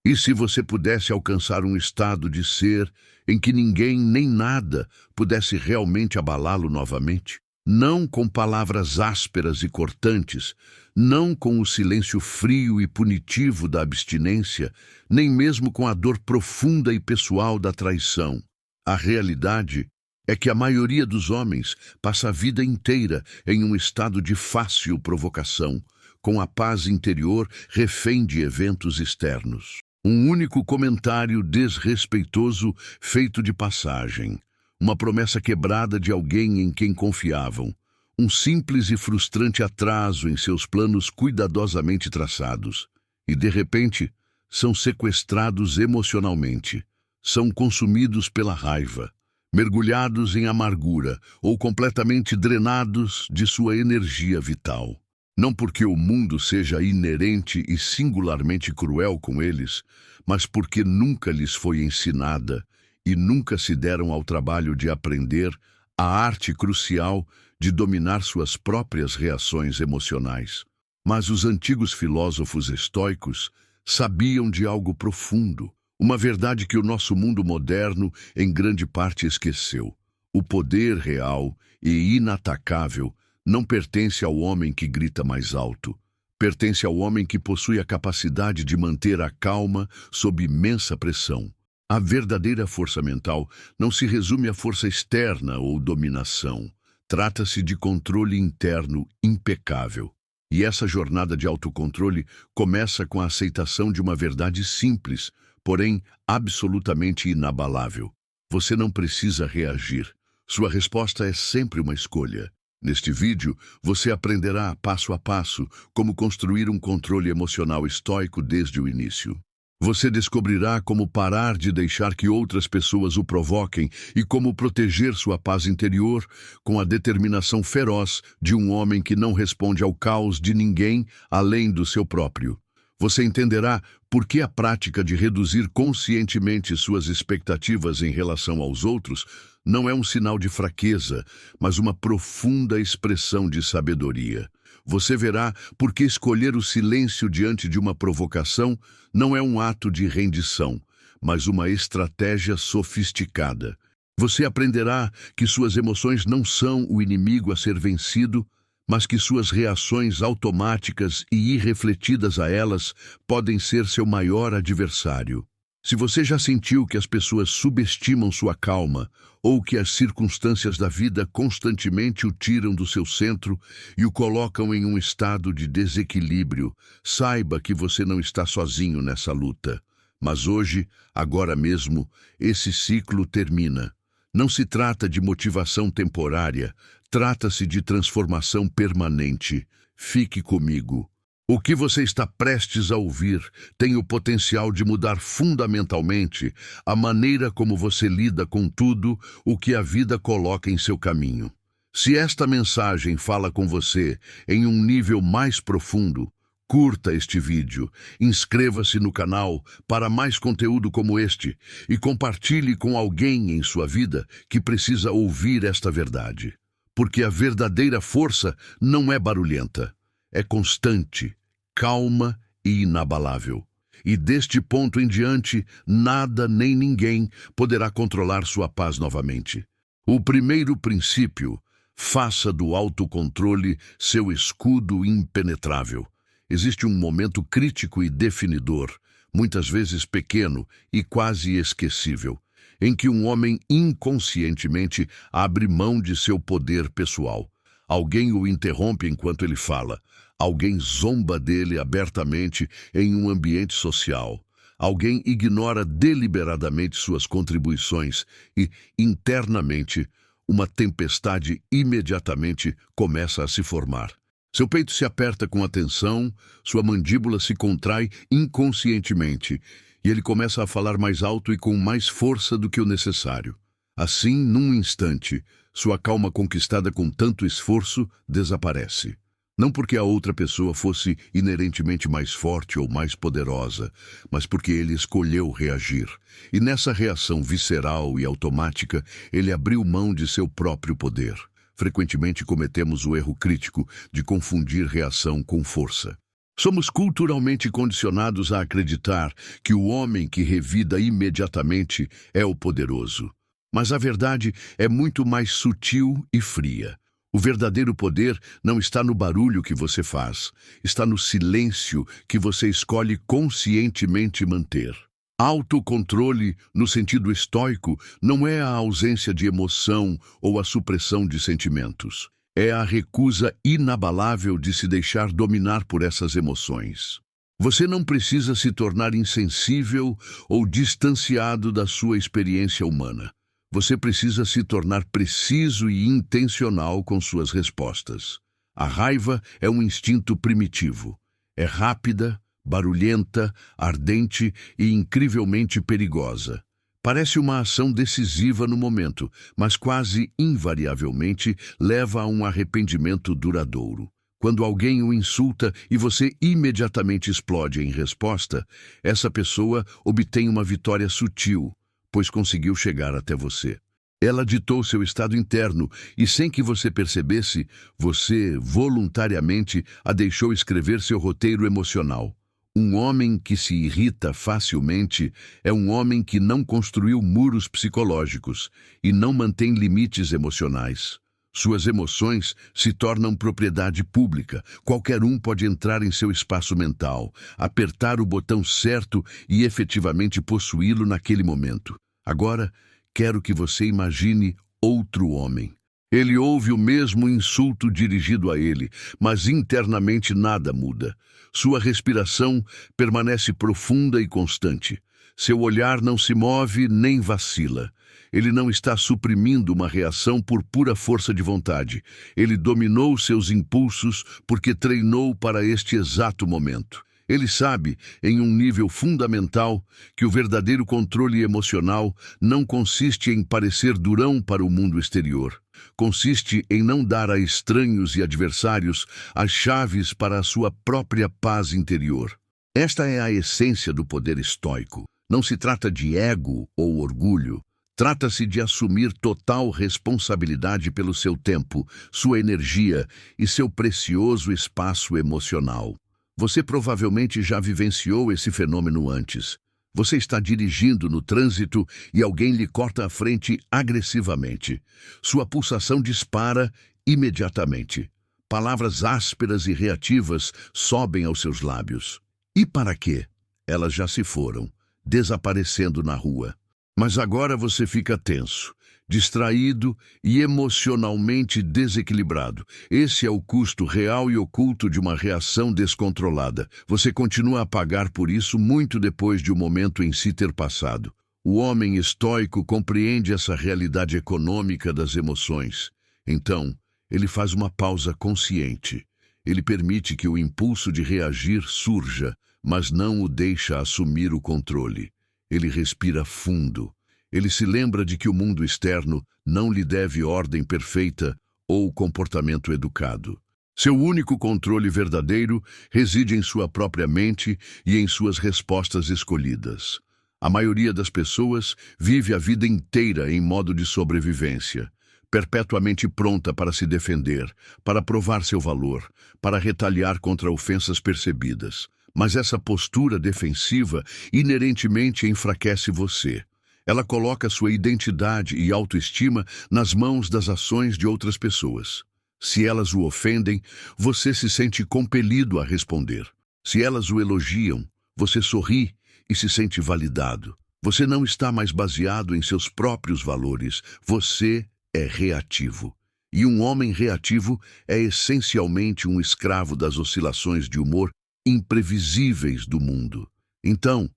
E se você pudesse alcançar um estado de ser em que ninguém nem nada pudesse realmente abalá-lo novamente? Não com palavras ásperas e cortantes, não com o silêncio frio e punitivo da abstinência, nem mesmo com a dor profunda e pessoal da traição. A realidade é que a maioria dos homens passa a vida inteira em um estado de fácil provocação, com a paz interior refém de eventos externos. Um único comentário desrespeitoso feito de passagem, uma promessa quebrada de alguém em quem confiavam, um simples e frustrante atraso em seus planos cuidadosamente traçados, e de repente são sequestrados emocionalmente, são consumidos pela raiva, mergulhados em amargura ou completamente drenados de sua energia vital. Não porque o mundo seja inerente e singularmente cruel com eles, mas porque nunca lhes foi ensinada e nunca se deram ao trabalho de aprender a arte crucial de dominar suas próprias reações emocionais. Mas os antigos filósofos estoicos sabiam de algo profundo, uma verdade que o nosso mundo moderno em grande parte esqueceu. O poder real e inatacável não pertence ao homem que grita mais alto. Pertence ao homem que possui a capacidade de manter a calma sob imensa pressão. A verdadeira força mental não se resume à força externa ou dominação. Trata-se de controle interno impecável. E essa jornada de autocontrole começa com a aceitação de uma verdade simples, porém absolutamente inabalável. Você não precisa reagir. Sua resposta é sempre uma escolha. Neste vídeo, você aprenderá passo a passo como construir um controle emocional estoico desde o início. Você descobrirá como parar de deixar que outras pessoas o provoquem e como proteger sua paz interior com a determinação feroz de um homem que não responde ao caos de ninguém além do seu próprio. Você entenderá por que a prática de reduzir conscientemente suas expectativas em relação aos outros não é um sinal de fraqueza, mas uma profunda expressão de sabedoria. Você verá por que escolher o silêncio diante de uma provocação não é um ato de rendição, mas uma estratégia sofisticada. Você aprenderá que suas emoções não são o inimigo a ser vencido, mas que suas reações automáticas e irrefletidas a elas podem ser seu maior adversário. Se você já sentiu que as pessoas subestimam sua calma, ou que as circunstâncias da vida constantemente o tiram do seu centro e o colocam em um estado de desequilíbrio, saiba que você não está sozinho nessa luta. Mas hoje, agora mesmo, esse ciclo termina. Não se trata de motivação temporária, trata-se de transformação permanente. Fique comigo. O que você está prestes a ouvir tem o potencial de mudar fundamentalmente a maneira como você lida com tudo o que a vida coloca em seu caminho. Se esta mensagem fala com você em um nível mais profundo, curta este vídeo, inscreva-se no canal para mais conteúdo como este e compartilhe com alguém em sua vida que precisa ouvir esta verdade. Porque a verdadeira força não é barulhenta, é constante, calma e inabalável. E deste ponto em diante, nada nem ninguém poderá controlar sua paz novamente. O primeiro princípio: faça do autocontrole seu escudo impenetrável. Existe um momento crítico e definidor, muitas vezes pequeno e quase esquecível, em que um homem inconscientemente abre mão de seu poder pessoal. Alguém o interrompe enquanto ele fala. Alguém zomba dele abertamente em um ambiente social. Alguém ignora deliberadamente suas contribuições e, internamente, uma tempestade imediatamente começa a se formar. Seu peito se aperta com a tensão, sua mandíbula se contrai inconscientemente e ele começa a falar mais alto e com mais força do que o necessário. Assim, num instante, sua calma conquistada com tanto esforço desaparece. Não porque a outra pessoa fosse inerentemente mais forte ou mais poderosa, mas porque ele escolheu reagir. E nessa reação visceral e automática, ele abriu mão de seu próprio poder. Frequentemente cometemos o erro crítico de confundir reação com força. Somos culturalmente condicionados a acreditar que o homem que revida imediatamente é o poderoso. Mas a verdade é muito mais sutil e fria. O verdadeiro poder não está no barulho que você faz, está no silêncio que você escolhe conscientemente manter. Autocontrole, no sentido estoico, não é a ausência de emoção ou a supressão de sentimentos. É a recusa inabalável de se deixar dominar por essas emoções. Você não precisa se tornar insensível ou distanciado da sua experiência humana. Você precisa se tornar preciso e intencional com suas respostas. A raiva é um instinto primitivo. É rápida, barulhenta, ardente e incrivelmente perigosa. Parece uma ação decisiva no momento, mas quase invariavelmente leva a um arrependimento duradouro. Quando alguém o insulta e você imediatamente explode em resposta, essa pessoa obtém uma vitória sutil, pois conseguiu chegar até você. Ela ditou seu estado interno e, sem que você percebesse, você voluntariamente a deixou escrever seu roteiro emocional. Um homem que se irrita facilmente é um homem que não construiu muros psicológicos e não mantém limites emocionais. Suas emoções se tornam propriedade pública. Qualquer um pode entrar em seu espaço mental, apertar o botão certo e efetivamente possuí-lo naquele momento. Agora, quero que você imagine outro homem. Ele ouve o mesmo insulto dirigido a ele, mas internamente nada muda. Sua respiração permanece profunda e constante. Seu olhar não se move nem vacila. Ele não está suprimindo uma reação por pura força de vontade. Ele dominou seus impulsos porque treinou para este exato momento. Ele sabe, em um nível fundamental, que o verdadeiro controle emocional não consiste em parecer durão para o mundo exterior. Consiste em não dar a estranhos e adversários as chaves para a sua própria paz interior. Esta é a essência do poder estoico. Não se trata de ego ou orgulho. Trata-se de assumir total responsabilidade pelo seu tempo, sua energia e seu precioso espaço emocional. Você provavelmente já vivenciou esse fenômeno antes. Você está dirigindo no trânsito e alguém lhe corta a frente agressivamente. Sua pulsação dispara imediatamente. Palavras ásperas e reativas sobem aos seus lábios. E para quê? Elas já se foram, desaparecendo na rua. Mas agora você fica tenso, distraído e emocionalmente desequilibrado. Esse é o custo real e oculto de uma reação descontrolada. Você continua a pagar por isso muito depois de o momento em si ter passado. O homem estoico compreende essa realidade econômica das emoções. Então, ele faz uma pausa consciente. Ele permite que o impulso de reagir surja, mas não o deixa assumir o controle. Ele respira fundo. Ele se lembra de que o mundo externo não lhe deve ordem perfeita ou comportamento educado. Seu único controle verdadeiro reside em sua própria mente e em suas respostas escolhidas. A maioria das pessoas vive a vida inteira em modo de sobrevivência, perpetuamente pronta para se defender, para provar seu valor, para retaliar contra ofensas percebidas. Mas essa postura defensiva inerentemente enfraquece você. Ela coloca sua identidade e autoestima nas mãos das ações de outras pessoas. Se elas o ofendem, você se sente compelido a responder. Se elas o elogiam, você sorri e se sente validado. Você não está mais baseado em seus próprios valores. Você é reativo. E um homem reativo é essencialmente um escravo das oscilações de humor imprevisíveis do mundo. Então,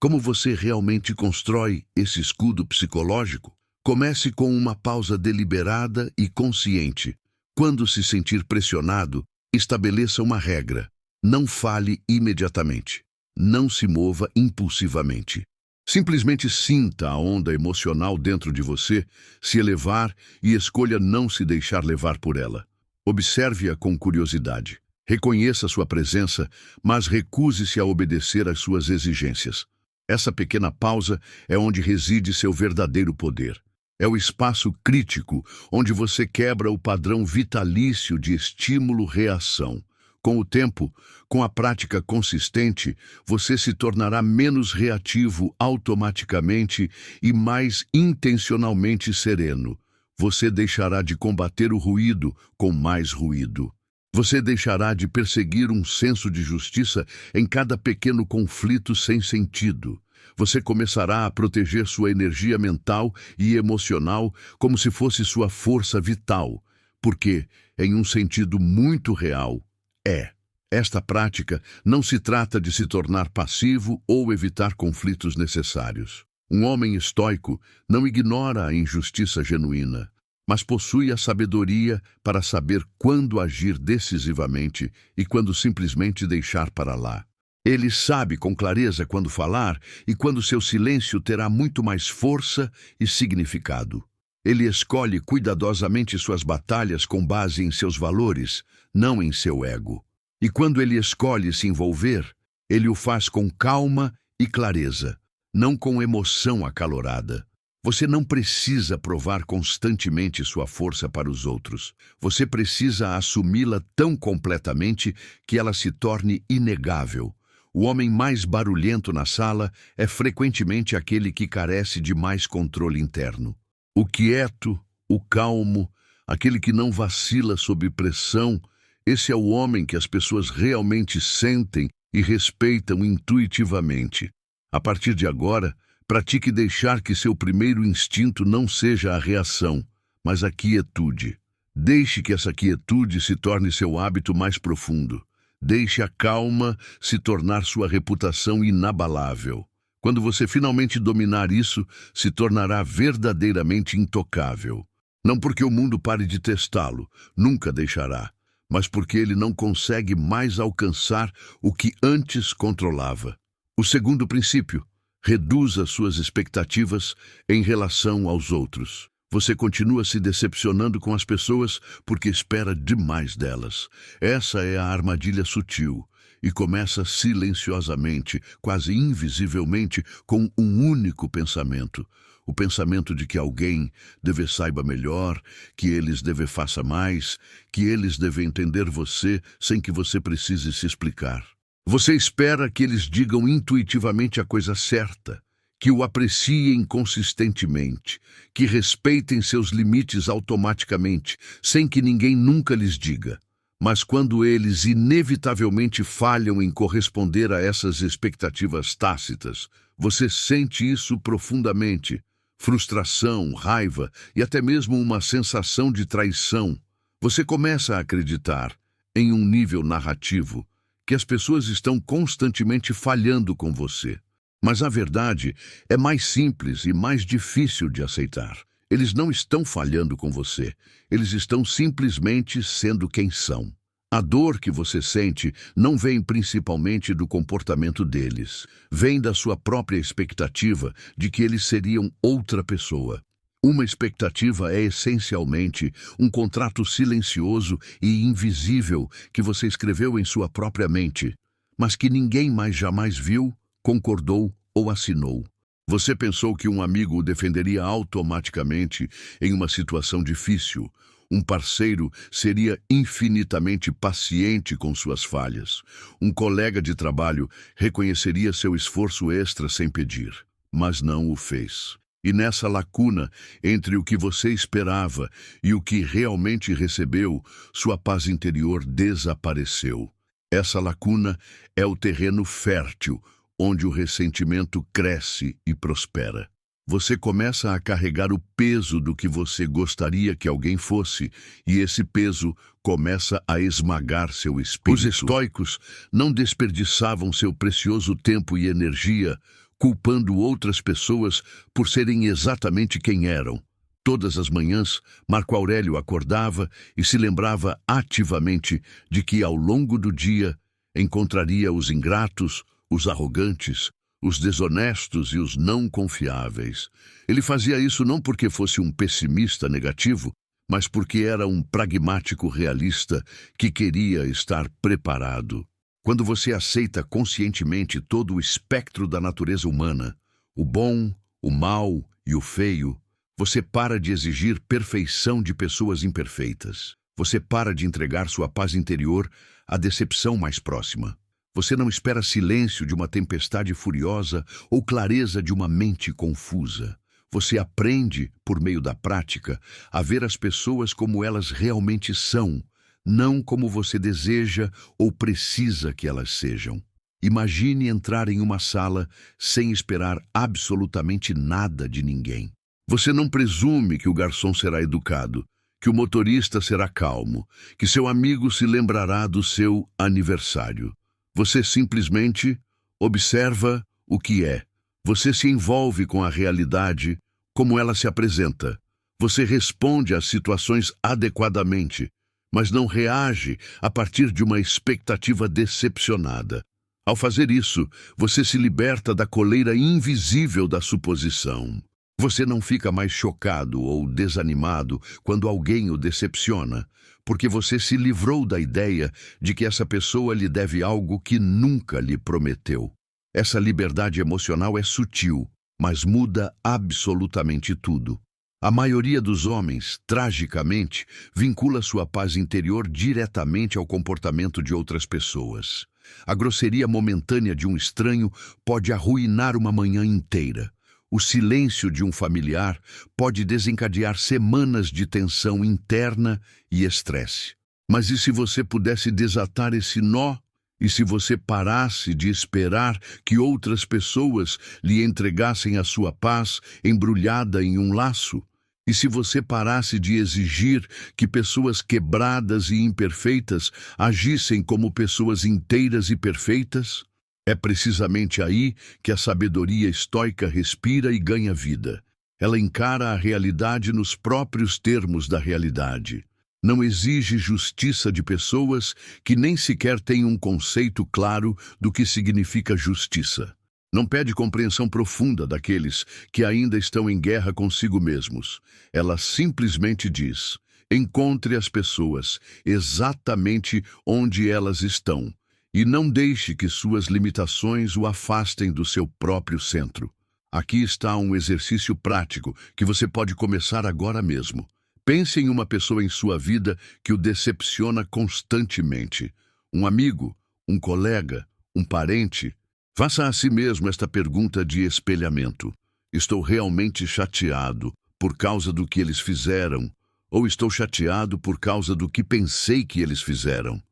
como você realmente constrói esse escudo psicológico? Comece com uma pausa deliberada e consciente. Quando se sentir pressionado, estabeleça uma regra. Não fale imediatamente. Não se mova impulsivamente. Simplesmente sinta a onda emocional dentro de você se elevar e escolha não se deixar levar por ela. Observe-a com curiosidade. Reconheça sua presença, mas recuse-se a obedecer às suas exigências. Essa pequena pausa é onde reside seu verdadeiro poder. É o espaço crítico onde você quebra o padrão vitalício de estímulo-reação. Com o tempo, com a prática consistente, você se tornará menos reativo automaticamente e mais intencionalmente sereno. Você deixará de combater o ruído com mais ruído. Você deixará de perseguir um senso de justiça em cada pequeno conflito sem sentido. Você começará a proteger sua energia mental e emocional como se fosse sua força vital, porque, em um sentido muito real, é. Esta prática não se trata de se tornar passivo ou evitar conflitos necessários. Um homem estoico não ignora a injustiça genuína, mas possui a sabedoria para saber quando agir decisivamente e quando simplesmente deixar para lá. Ele sabe com clareza quando falar e quando seu silêncio terá muito mais força e significado. Ele escolhe cuidadosamente suas batalhas com base em seus valores, não em seu ego. E quando ele escolhe se envolver, ele o faz com calma e clareza, não com emoção acalorada. Você não precisa provar constantemente sua força para os outros. Você precisa assumi-la tão completamente que ela se torne inegável. O homem mais barulhento na sala é frequentemente aquele que carece de mais controle interno. O quieto, o calmo, aquele que não vacila sob pressão, esse é o homem que as pessoas realmente sentem e respeitam intuitivamente. A partir de agora, pratique deixar que seu primeiro instinto não seja a reação, mas a quietude. Deixe que essa quietude se torne seu hábito mais profundo. Deixe a calma se tornar sua reputação inabalável. Quando você finalmente dominar isso, se tornará verdadeiramente intocável. Não porque o mundo pare de testá-lo, nunca deixará, mas porque ele não consegue mais alcançar o que antes controlava. O segundo princípio: reduza suas expectativas em relação aos outros. Você continua se decepcionando com as pessoas porque espera demais delas. Essa é a armadilha sutil e começa silenciosamente, quase invisivelmente, com um único pensamento. O pensamento de que alguém deve saiba melhor, que eles deve faça mais, que eles devem entender você sem que você precise se explicar. Você espera que eles digam intuitivamente a coisa certa, que o apreciem consistentemente, que respeitem seus limites automaticamente, sem que ninguém nunca lhes diga. Mas quando eles inevitavelmente falham em corresponder a essas expectativas tácitas, você sente isso profundamente. Frustração, raiva e até mesmo uma sensação de traição. Você começa a acreditar, em um nível narrativo, que as pessoas estão constantemente falhando com você. Mas a verdade é mais simples e mais difícil de aceitar. Eles não estão falhando com você. Eles estão simplesmente sendo quem são. A dor que você sente não vem principalmente do comportamento deles. Vem da sua própria expectativa de que eles seriam outra pessoa. Uma expectativa é essencialmente um contrato silencioso e invisível que você escreveu em sua própria mente, mas que ninguém mais jamais viu, concordou ou assinou. Você pensou que um amigo o defenderia automaticamente em uma situação difícil. Um parceiro seria infinitamente paciente com suas falhas. Um colega de trabalho reconheceria seu esforço extra sem pedir, mas não o fez. E nessa lacuna entre o que você esperava e o que realmente recebeu, sua paz interior desapareceu. Essa lacuna é o terreno fértil, onde o ressentimento cresce e prospera. Você começa a carregar o peso do que você gostaria que alguém fosse, e esse peso começa a esmagar seu espírito. Os estoicos não desperdiçavam seu precioso tempo e energia culpando outras pessoas por serem exatamente quem eram. Todas as manhãs, Marco Aurélio acordava e se lembrava ativamente de que, ao longo do dia, encontraria os ingratos, os arrogantes, os desonestos e os não confiáveis. Ele fazia isso não porque fosse um pessimista negativo, mas porque era um pragmático realista que queria estar preparado. Quando você aceita conscientemente todo o espectro da natureza humana, o bom, o mal e o feio, você para de exigir perfeição de pessoas imperfeitas. Você para de entregar sua paz interior a decepção mais próxima. Você não espera silêncio de uma tempestade furiosa ou clareza de uma mente confusa. Você aprende, por meio da prática, a ver as pessoas como elas realmente são, não como você deseja ou precisa que elas sejam. Imagine entrar em uma sala sem esperar absolutamente nada de ninguém. Você não presume que o garçom será educado, que o motorista será calmo, que seu amigo se lembrará do seu aniversário. Você simplesmente observa o que é. Você se envolve com a realidade como ela se apresenta. Você responde às situações adequadamente, mas não reage a partir de uma expectativa decepcionada. Ao fazer isso, você se liberta da coleira invisível da suposição. Você não fica mais chocado ou desanimado quando alguém o decepciona, porque você se livrou da ideia de que essa pessoa lhe deve algo que nunca lhe prometeu. Essa liberdade emocional é sutil, mas muda absolutamente tudo. A maioria dos homens, tragicamente, vincula sua paz interior diretamente ao comportamento de outras pessoas. A grosseria momentânea de um estranho pode arruinar uma manhã inteira. O silêncio de um familiar pode desencadear semanas de tensão interna e estresse. Mas e se você pudesse desatar esse nó? E se você parasse de esperar que outras pessoas lhe entregassem a sua paz embrulhada em um laço? E se você parasse de exigir que pessoas quebradas e imperfeitas agissem como pessoas inteiras e perfeitas? É precisamente aí que a sabedoria estoica respira e ganha vida. Ela encara a realidade nos próprios termos da realidade. Não exige justiça de pessoas que nem sequer têm um conceito claro do que significa justiça. Não pede compreensão profunda daqueles que ainda estão em guerra consigo mesmos. Ela simplesmente diz: encontre as pessoas exatamente onde elas estão e não deixe que suas limitações o afastem do seu próprio centro. Aqui está um exercício prático que você pode começar agora mesmo. Pense em uma pessoa em sua vida que o decepciona constantemente. Um amigo, um colega, um parente. Faça a si mesmo esta pergunta de espelhamento. Estou realmente chateado por causa do que eles fizeram? Ou estou chateado por causa do que pensei que eles fizeram?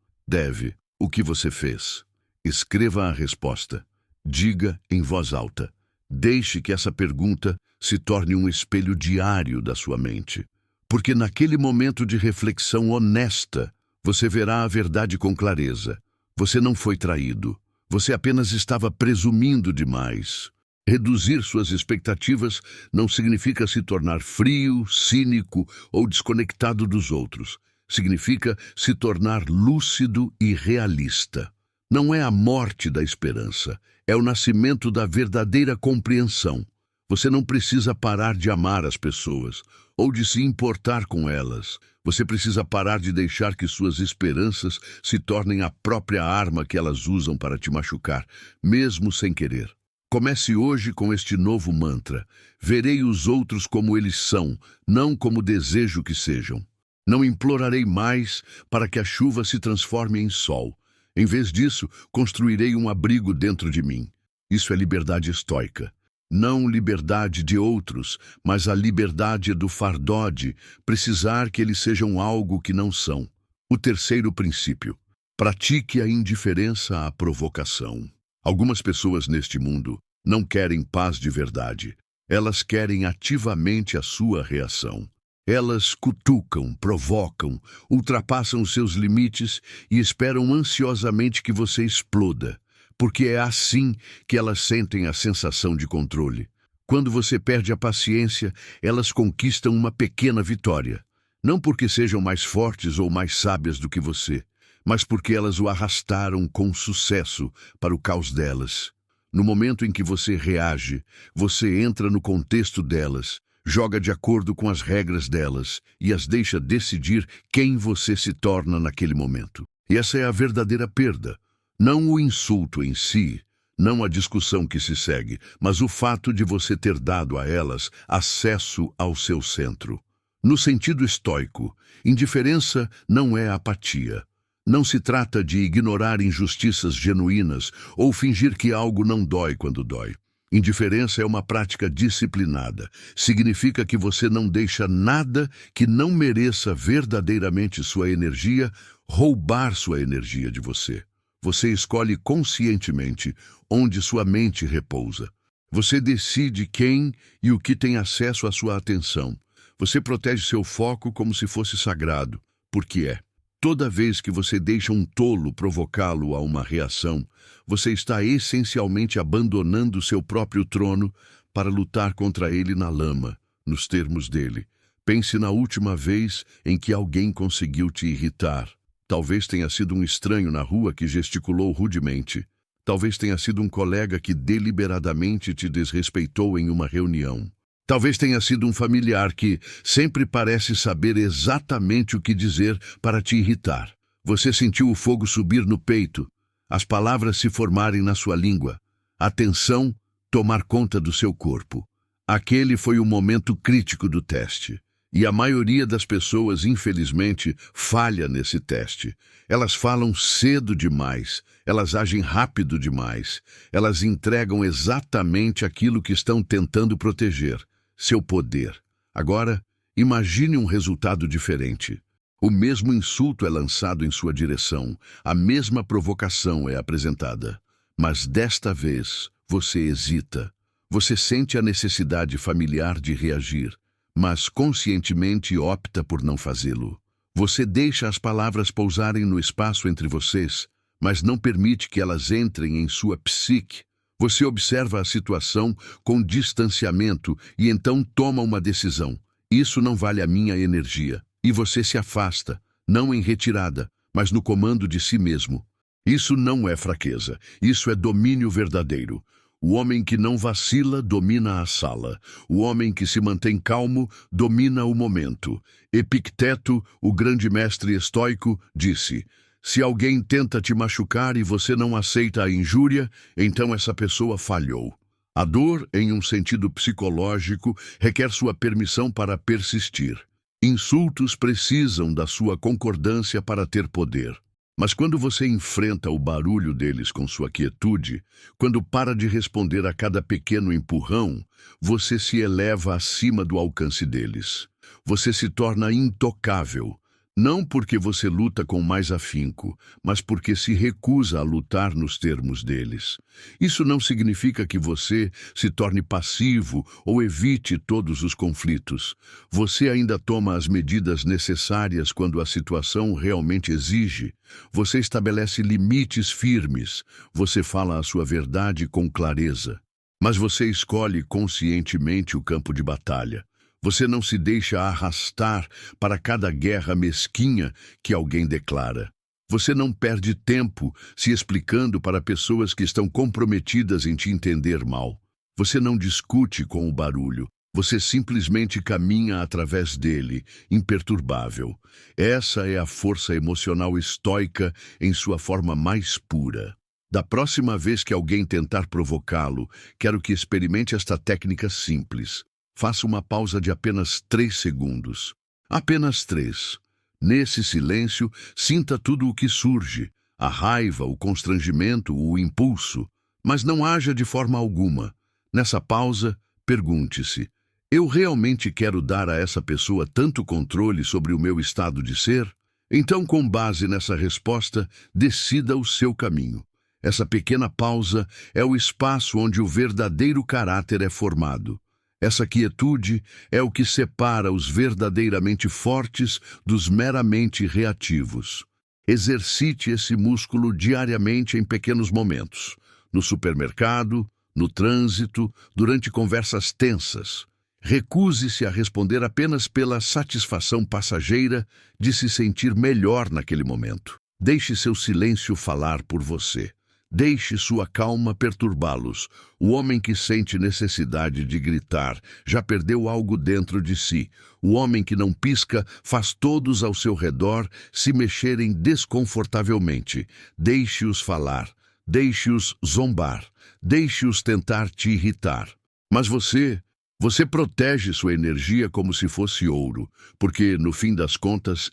O que você fez? Escreva a resposta. Diga em voz alta. Deixe que essa pergunta se torne um espelho diário da sua mente. Porque naquele momento de reflexão honesta, você verá a verdade com clareza. Você não foi traído. Você apenas estava presumindo demais. Reduzir suas expectativas não significa se tornar frio, cínico ou desconectado dos outros. Significa se tornar lúcido e realista. Não é a morte da esperança, é o nascimento da verdadeira compreensão. Você não precisa parar de amar as pessoas ou de se importar com elas. Você precisa parar de deixar que suas esperanças se tornem a própria arma que elas usam para te machucar, mesmo sem querer. Comece hoje com este novo mantra. Verei os outros como eles são, não como desejo que sejam. Não implorarei mais para que a chuva se transforme em sol. Em vez disso, construirei um abrigo dentro de mim. Isso é liberdade estoica. Não liberdade de outros, mas a liberdade do fardode, precisar que eles sejam algo que não são. O terceiro princípio. Pratique a indiferença à provocação. Algumas pessoas neste mundo não querem paz de verdade. Elas querem ativamente a sua reação. Elas cutucam, provocam, ultrapassam os seus limites e esperam ansiosamente que você exploda. Porque é assim que elas sentem a sensação de controle. Quando você perde a paciência, elas conquistam uma pequena vitória. Não porque sejam mais fortes ou mais sábias do que você, mas porque elas o arrastaram com sucesso para o caos delas. No momento em que você reage, você entra no contexto delas, joga de acordo com as regras delas e as deixa decidir quem você se torna naquele momento. E essa é a verdadeira perda. Não o insulto em si, não a discussão que se segue, mas o fato de você ter dado a elas acesso ao seu centro. No sentido estoico, indiferença não é apatia. Não se trata de ignorar injustiças genuínas ou fingir que algo não dói quando dói. Indiferença é uma prática disciplinada. Significa que você não deixa nada que não mereça verdadeiramente sua energia roubar sua energia de você. Você escolhe conscientemente onde sua mente repousa. Você decide quem e o que tem acesso à sua atenção. Você protege seu foco como se fosse sagrado, porque é. Toda vez que você deixa um tolo provocá-lo a uma reação, você está essencialmente abandonando seu próprio trono para lutar contra ele na lama, nos termos dele. Pense na última vez em que alguém conseguiu te irritar. Talvez tenha sido um estranho na rua que gesticulou rudemente. Talvez tenha sido um colega que deliberadamente te desrespeitou em uma reunião. Talvez tenha sido um familiar que sempre parece saber exatamente o que dizer para te irritar. Você sentiu o fogo subir no peito, as palavras se formarem na sua língua, a tensão tomar conta do seu corpo. Aquele foi o momento crítico do teste. E a maioria das pessoas, infelizmente, falha nesse teste. Elas falam cedo demais, elas agem rápido demais, elas entregam exatamente aquilo que estão tentando proteger. Seu poder. Agora, imagine um resultado diferente. O mesmo insulto é lançado em sua direção, a mesma provocação é apresentada. Mas desta vez, você hesita. Você sente a necessidade familiar de reagir, mas conscientemente opta por não fazê-lo. Você deixa as palavras pousarem no espaço entre vocês, mas não permite que elas entrem em sua psique. Você observa a situação com distanciamento e então toma uma decisão. Isso não vale a minha energia. E você se afasta, não em retirada, mas no comando de si mesmo. Isso não é fraqueza, isso é domínio verdadeiro. O homem que não vacila domina a sala. O homem que se mantém calmo domina o momento. Epicteto, o grande mestre estoico, disse: se alguém tenta te machucar e você não aceita a injúria, então essa pessoa falhou. A dor, em um sentido psicológico, requer sua permissão para persistir. Insultos precisam da sua concordância para ter poder. Mas quando você enfrenta o barulho deles com sua quietude, quando para de responder a cada pequeno empurrão, você se eleva acima do alcance deles. Você se torna intocável. Não porque você luta com mais afinco, mas porque se recusa a lutar nos termos deles. Isso não significa que você se torne passivo ou evite todos os conflitos. Você ainda toma as medidas necessárias quando a situação realmente exige. Você estabelece limites firmes. Você fala a sua verdade com clareza. Mas você escolhe conscientemente o campo de batalha. Você não se deixa arrastar para cada guerra mesquinha que alguém declara. Você não perde tempo se explicando para pessoas que estão comprometidas em te entender mal. Você não discute com o barulho. Você simplesmente caminha através dele, imperturbável. Essa é a força emocional estoica em sua forma mais pura. Da próxima vez que alguém tentar provocá-lo, quero que experimente esta técnica simples. Faça uma pausa de apenas 3 segundos. Apenas 3. Nesse silêncio, sinta tudo o que surge. A raiva, o constrangimento, o impulso. Mas não haja de forma alguma. Nessa pausa, pergunte-se: eu realmente quero dar a essa pessoa tanto controle sobre o meu estado de ser? Então, com base nessa resposta, decida o seu caminho. Essa pequena pausa é o espaço onde o verdadeiro caráter é formado. Essa quietude é o que separa os verdadeiramente fortes dos meramente reativos. Exercite esse músculo diariamente em pequenos momentos. No supermercado, no trânsito, durante conversas tensas. Recuse-se a responder apenas pela satisfação passageira de se sentir melhor naquele momento. Deixe seu silêncio falar por você. Deixe sua calma perturbá-los. O homem que sente necessidade de gritar já perdeu algo dentro de si. O homem que não pisca faz todos ao seu redor se mexerem desconfortavelmente. Deixe-os falar. Deixe-os zombar. Deixe-os tentar te irritar. Mas você Você protege sua energia como se fosse ouro, porque, no fim das contas,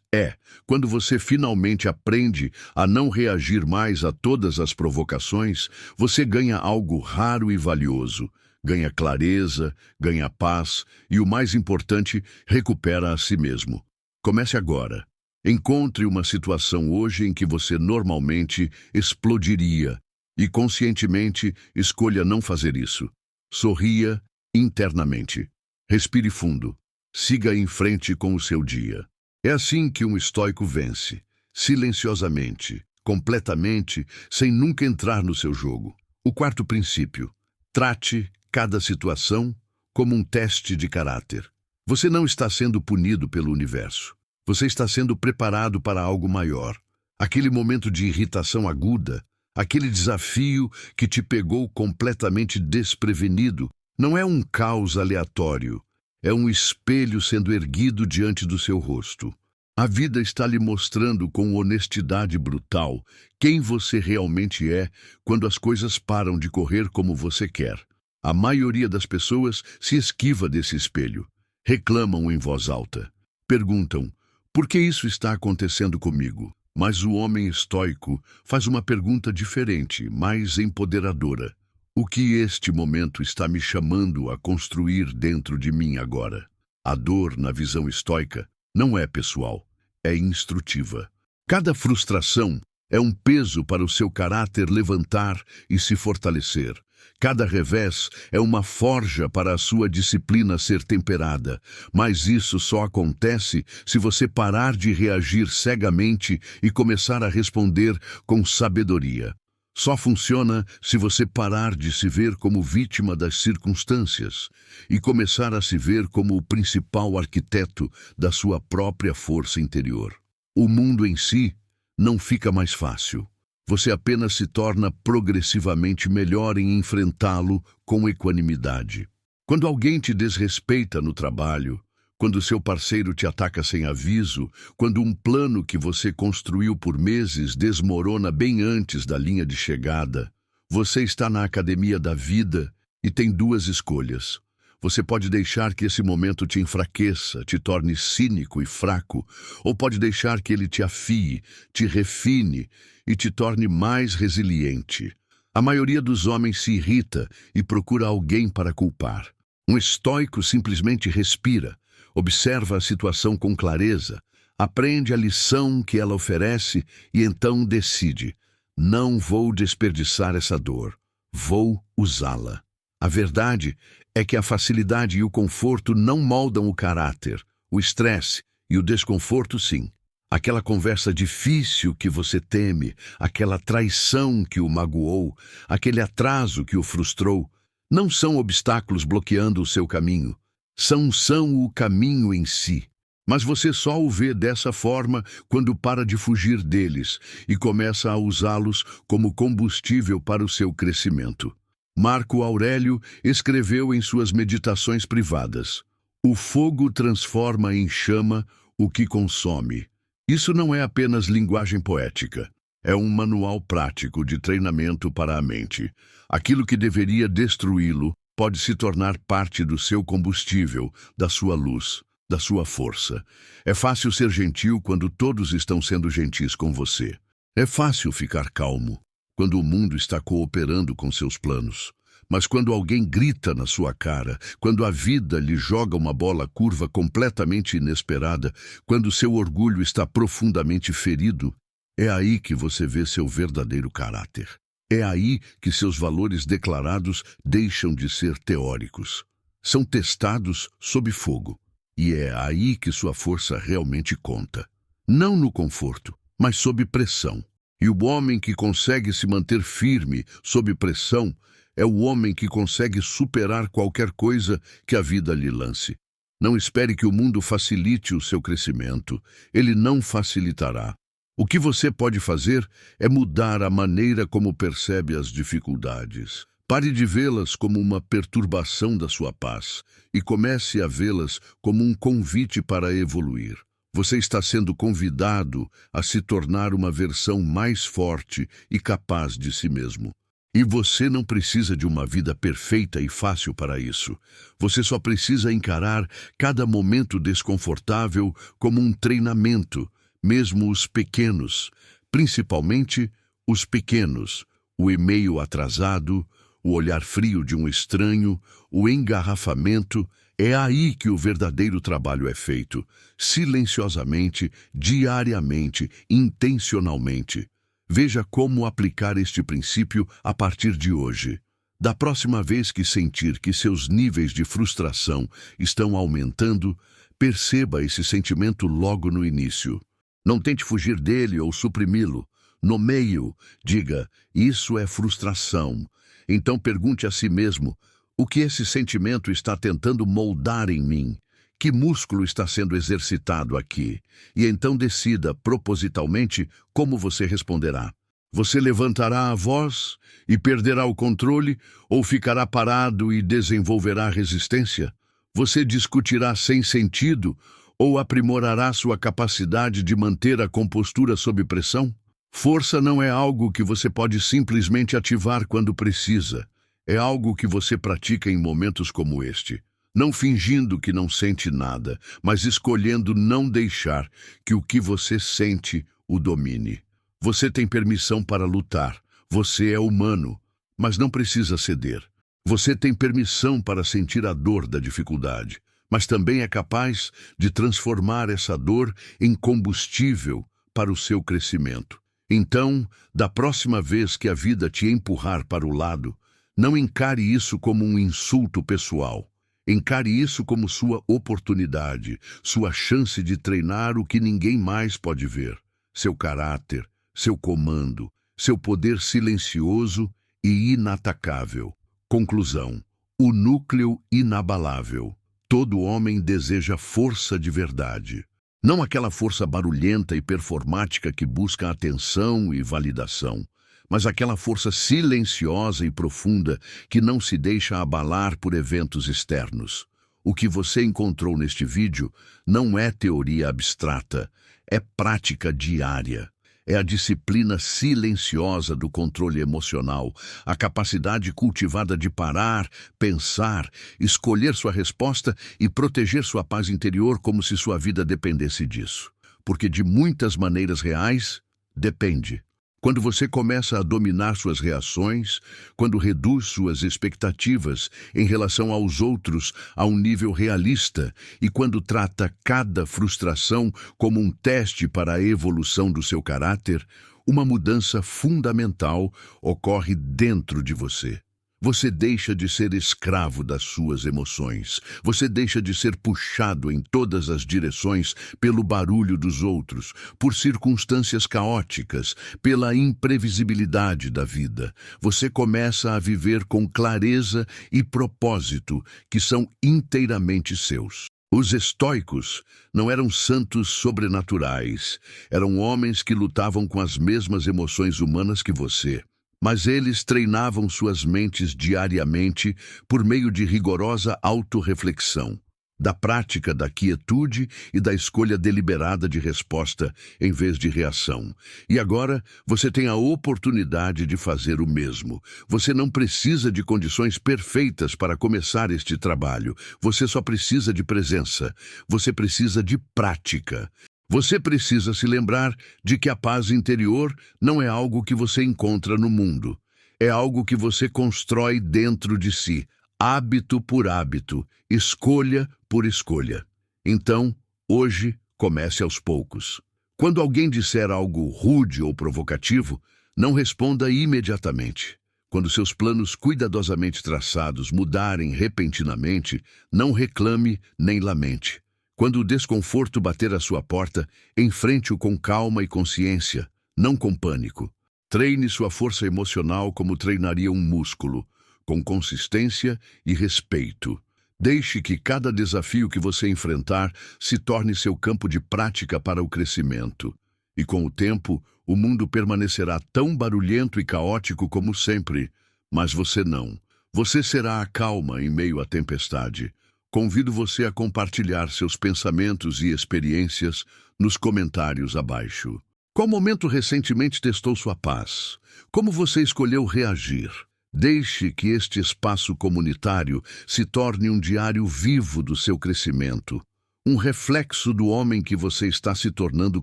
quando você finalmente aprende a não reagir mais a todas as provocações, você ganha algo raro e valioso. Ganha clareza, ganha paz e, o mais importante, recupera a si mesmo. Comece agora. Encontre uma situação hoje em que você normalmente explodiria e, conscientemente, escolha não fazer isso. Sorria internamente. Respire fundo. Siga em frente com o seu dia. É assim que um estoico vence, silenciosamente, completamente, sem nunca entrar no seu jogo. O quarto princípio: trate cada situação como um teste de caráter. Você não está sendo punido pelo universo. Você está sendo preparado para algo maior. Aquele momento de irritação aguda, aquele desafio que te pegou completamente desprevenido, não é um caos aleatório, é um espelho sendo erguido diante do seu rosto. A vida está lhe mostrando com honestidade brutal quem você realmente é quando as coisas param de correr como você quer. A maioria das pessoas se esquiva desse espelho. Reclamam em voz alta. Perguntam: por que isso está acontecendo comigo? Mas o homem estoico faz uma pergunta diferente, mais empoderadora. O que este momento está me chamando a construir dentro de mim agora? A dor, na visão estoica, não é pessoal, é instrutiva. Cada frustração é um peso para o seu caráter levantar e se fortalecer. Cada revés é uma forja para a sua disciplina ser temperada, mas isso só acontece se você parar de reagir cegamente e começar a responder com sabedoria. Só funciona se você parar de se ver como vítima das circunstâncias e começar a se ver como o principal arquiteto da sua própria força interior. O mundo em si não fica mais fácil. Você apenas se torna progressivamente melhor em enfrentá-lo com equanimidade. Quando alguém te desrespeita no trabalho, quando seu parceiro te ataca sem aviso, quando um plano que você construiu por meses desmorona bem antes da linha de chegada, você está na academia da vida e tem duas escolhas. Você pode deixar que esse momento te enfraqueça, te torne cínico e fraco, ou pode deixar que ele te afie, te refine e te torne mais resiliente. A maioria dos homens se irrita e procura alguém para culpar. Um estoico simplesmente respira, observa a situação com clareza, aprende a lição que ela oferece e então decide: não vou desperdiçar essa dor, vou usá-la. A verdade é que a facilidade e o conforto não moldam o caráter, o estresse e o desconforto sim. Aquela conversa difícil que você teme, aquela traição que o magoou, aquele atraso que o frustrou, não são obstáculos bloqueando o seu caminho. São o caminho em si. Mas você só o vê dessa forma quando para de fugir deles e começa a usá-los como combustível para o seu crescimento. Marco Aurélio escreveu em suas meditações privadas: o fogo transforma em chama o que consome. Isso não é apenas linguagem poética. É um manual prático de treinamento para a mente. Aquilo que deveria destruí-lo pode se tornar parte do seu combustível, da sua luz, da sua força. É fácil ser gentil quando todos estão sendo gentis com você. É fácil ficar calmo quando o mundo está cooperando com seus planos. Mas quando alguém grita na sua cara, quando a vida lhe joga uma bola curva completamente inesperada, quando seu orgulho está profundamente ferido, é aí que você vê seu verdadeiro caráter. É aí que seus valores declarados deixam de ser teóricos. São testados sob fogo. E é aí que sua força realmente conta. Não no conforto, mas sob pressão. E o homem que consegue se manter firme sob pressão é o homem que consegue superar qualquer coisa que a vida lhe lance. Não espere que o mundo facilite o seu crescimento. Ele não facilitará. O que você pode fazer é mudar a maneira como percebe as dificuldades. Pare de vê-las como uma perturbação da sua paz e comece a vê-las como um convite para evoluir. Você está sendo convidado a se tornar uma versão mais forte e capaz de si mesmo. E você não precisa de uma vida perfeita e fácil para isso. Você só precisa encarar cada momento desconfortável como um treinamento, mesmo os pequenos, principalmente os pequenos, o e-mail atrasado, o olhar frio de um estranho, o engarrafamento. É aí que o verdadeiro trabalho é feito, silenciosamente, diariamente, intencionalmente. Veja como aplicar este princípio a partir de hoje. Da próxima vez que sentir que seus níveis de frustração estão aumentando, perceba esse sentimento logo no início. Não tente fugir dele ou suprimi-lo. Nomeie-o, diga, isso é frustração. Então pergunte a si mesmo, o que esse sentimento está tentando moldar em mim? Que músculo está sendo exercitado aqui? E então decida propositalmente como você responderá. Você levantará a voz e perderá o controle ou ficará parado e desenvolverá resistência? Você discutirá sem sentido ou aprimorará sua capacidade de manter a compostura sob pressão? Força não é algo que você pode simplesmente ativar quando precisa. É algo que você pratica em momentos como este. Não fingindo que não sente nada, mas escolhendo não deixar que o que você sente o domine. Você tem permissão para lutar. Você é humano, mas não precisa ceder. Você tem permissão para sentir a dor da dificuldade, mas também é capaz de transformar essa dor em combustível para o seu crescimento. Então, da próxima vez que a vida te empurrar para o lado, não encare isso como um insulto pessoal. Encare isso como sua oportunidade, sua chance de treinar o que ninguém mais pode ver. Seu caráter, seu comando, seu poder silencioso e inatacável. Conclusão: o núcleo inabalável. Todo homem deseja força de verdade. Não aquela força barulhenta e performática que busca atenção e validação, mas aquela força silenciosa e profunda que não se deixa abalar por eventos externos. O que você encontrou neste vídeo não é teoria abstrata, é prática diária. É a disciplina silenciosa do controle emocional, a capacidade cultivada de parar, pensar, escolher sua resposta e proteger sua paz interior como se sua vida dependesse disso. Porque de muitas maneiras reais, depende. Quando você começa a dominar suas reações, quando reduz suas expectativas em relação aos outros a um nível realista e quando trata cada frustração como um teste para a evolução do seu caráter, uma mudança fundamental ocorre dentro de você. Você deixa de ser escravo das suas emoções. Você deixa de ser puxado em todas as direções pelo barulho dos outros, por circunstâncias caóticas, pela imprevisibilidade da vida. Você começa a viver com clareza e propósito que são inteiramente seus. Os estoicos não eram santos sobrenaturais. Eram homens que lutavam com as mesmas emoções humanas que você. Mas eles treinavam suas mentes diariamente por meio de rigorosa autorreflexão, da prática da quietude e da escolha deliberada de resposta em vez de reação. E agora você tem a oportunidade de fazer o mesmo. Você não precisa de condições perfeitas para começar este trabalho. Você só precisa de presença. Você precisa de prática. Você precisa se lembrar de que a paz interior não é algo que você encontra no mundo. É algo que você constrói dentro de si, hábito por hábito, escolha por escolha. Então, hoje, comece aos poucos. Quando alguém disser algo rude ou provocativo, não responda imediatamente. Quando seus planos cuidadosamente traçados mudarem repentinamente, não reclame nem lamente. Quando o desconforto bater à sua porta, enfrente-o com calma e consciência, não com pânico. Treine sua força emocional como treinaria um músculo, com consistência e respeito. Deixe que cada desafio que você enfrentar se torne seu campo de prática para o crescimento. E com o tempo, o mundo permanecerá tão barulhento e caótico como sempre, mas você não. Você será a calma em meio à tempestade. Convido você a compartilhar seus pensamentos e experiências nos comentários abaixo. Qual momento recentemente testou sua paz? Como você escolheu reagir? Deixe que este espaço comunitário se torne um diário vivo do seu crescimento, um reflexo do homem que você está se tornando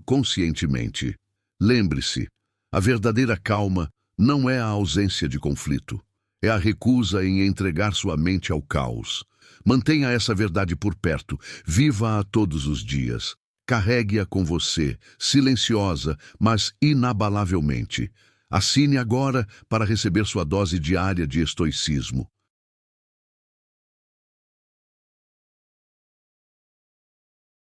conscientemente. Lembre-se, a verdadeira calma não é a ausência de conflito, é a recusa em entregar sua mente ao caos. Mantenha essa verdade por perto, viva-a todos os dias. Carregue-a com você, silenciosa, mas inabalavelmente. Assine agora para receber sua dose diária de estoicismo.